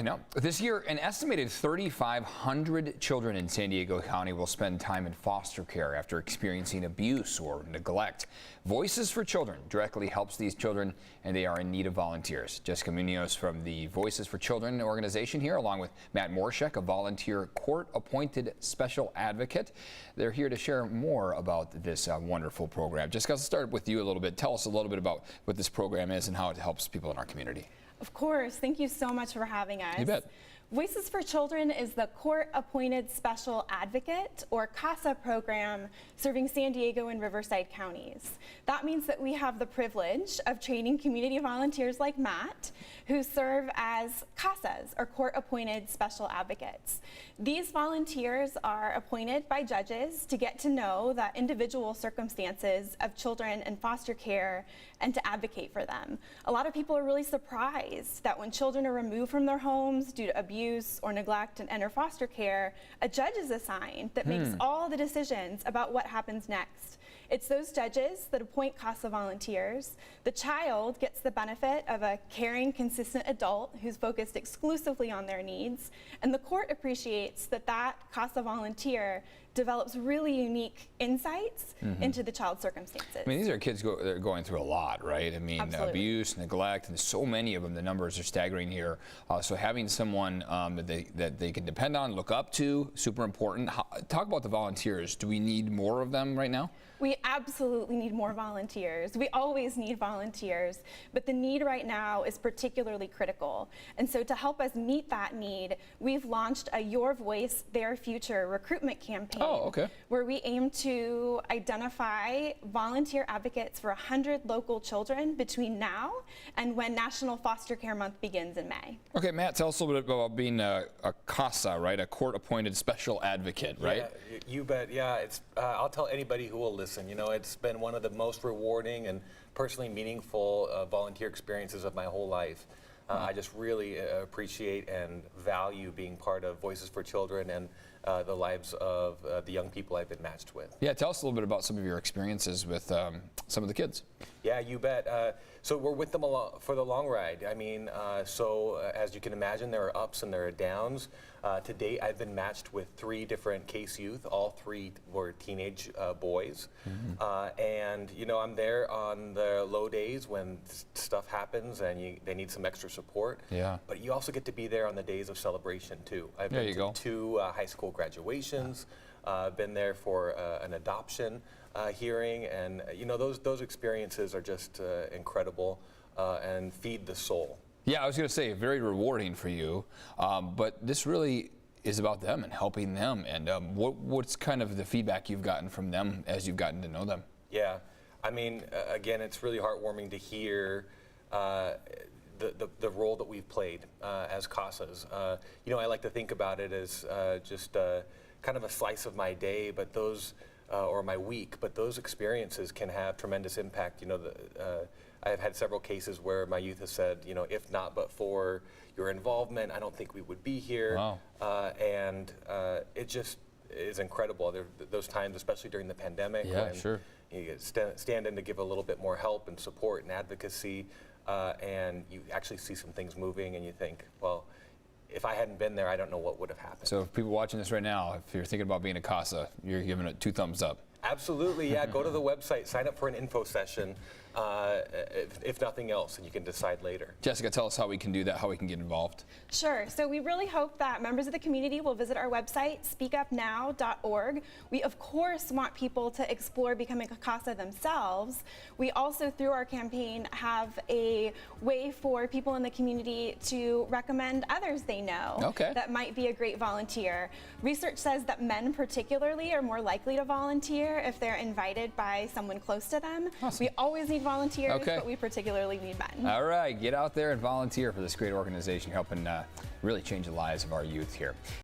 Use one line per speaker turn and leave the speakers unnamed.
Now, this year, an estimated 3,500 children in San Diego County will spend time in foster care after experiencing abuse or neglect. Voices for Children directly helps these children, and they are in need of volunteers. Jessica Munoz from the Voices for Children organization here, along with Matt Morshek, a volunteer court-appointed special advocate. They're here to share more about this wonderful program. Jessica, let's start with you a little bit. Tell us a little bit about what this program is and how it helps people in our community.
Of course. Thank you so much for having us.
You bet.
Voices for Children is the court-appointed special advocate, or CASA program, serving San Diego and Riverside counties. That means that we have the privilege of training community volunteers like Matt, who serve as CASAs, or court-appointed special advocates. These volunteers are appointed by judges to get to know the individual circumstances of children in foster care and to advocate for them. A lot of people are really surprised that when children are removed from their homes due to abuse or neglect and enter foster care, a judge is assigned that makes all the decisions about what happens next. It's those judges that appoint CASA volunteers. The child gets the benefit of a caring, consistent adult who's focused exclusively on their needs, and the court appreciates that that CASA volunteer develops really unique insights into the child's circumstances.
I mean, these are kids they're going through a lot, right? I mean,
Absolutely.
Abuse, neglect, and so many of them. The numbers are staggering here. So having someone that they can depend on, look up to, super important. Talk about the volunteers. Do we need more of them right now?
We absolutely need more volunteers. We always need volunteers, but the need right now is particularly critical. And so to help us meet that need, we've launched a Your Voice, Their Future recruitment campaign.
Oh, okay.
Where we aim to identify volunteer advocates for 100 local children between now and when National Foster Care Month begins in May.
Okay, Matt, tell us a little bit about being a CASA, right? A court-appointed special advocate, right?
Yeah, you bet. Yeah, it's. I'll tell anybody who will listen. You know, it's been one of the most rewarding and personally meaningful volunteer experiences of my whole life. I just really appreciate and value being part of Voices for Children and the lives of the young people I've been matched with.
Yeah, tell us a little bit about some of your experiences with some of the kids.
Yeah, you bet. So we're with them for the long ride. I mean, as you can imagine, there are ups and there are downs. To date, I've been matched with 3 different case youth. All 3 were teenage boys. And, you know, I'm there on the low days when stuff happens and they need some extra support.
Yeah.
But you also get to be there on the days of celebration, too. I've been to 2 high school graduations. Been there for an adoption hearing, and you know, those experiences are just incredible and feed the soul.
Yeah, I was going to say very rewarding for you, but this really is about them and helping them. And what's kind of the feedback you've gotten from them as you've gotten to know them?
Yeah, I mean, again, it's really heartwarming to hear the role that we've played as CASAs. You know, I like to think about it as just kind of a slice of my day, but those, or my week, but those experiences can have tremendous impact. You know, I've had several cases where my youth has said, you know, if not but for your involvement, I don't think we would be here.
Wow.
And it just is incredible. Those times, especially during the pandemic,
yeah,
when
sure.
you stand in to give a little bit more help and support and advocacy, and you actually see some things moving, and you think, well, if I hadn't been there, I don't know what would have happened.
So if people watching this right now, if you're thinking about being a CASA, you're giving it 2 thumbs up.
Absolutely, yeah. Go to the website, sign up for an info session, if nothing else, and you can decide later.
Jessica, tell us how we can do that, how we can get involved.
Sure. So we really hope that members of the community will visit our website, speakupnow.org. We, of course, want people to explore becoming a CASA themselves. We also, through our campaign, have a way for people in the community to recommend others they know that might be a great volunteer. Research says that men particularly are more likely to volunteer if they're invited by someone close to them.
Awesome.
We always need volunteers, but we particularly need men.
All right, get out there and volunteer for this great organization. You're helping really change the lives of our youth here.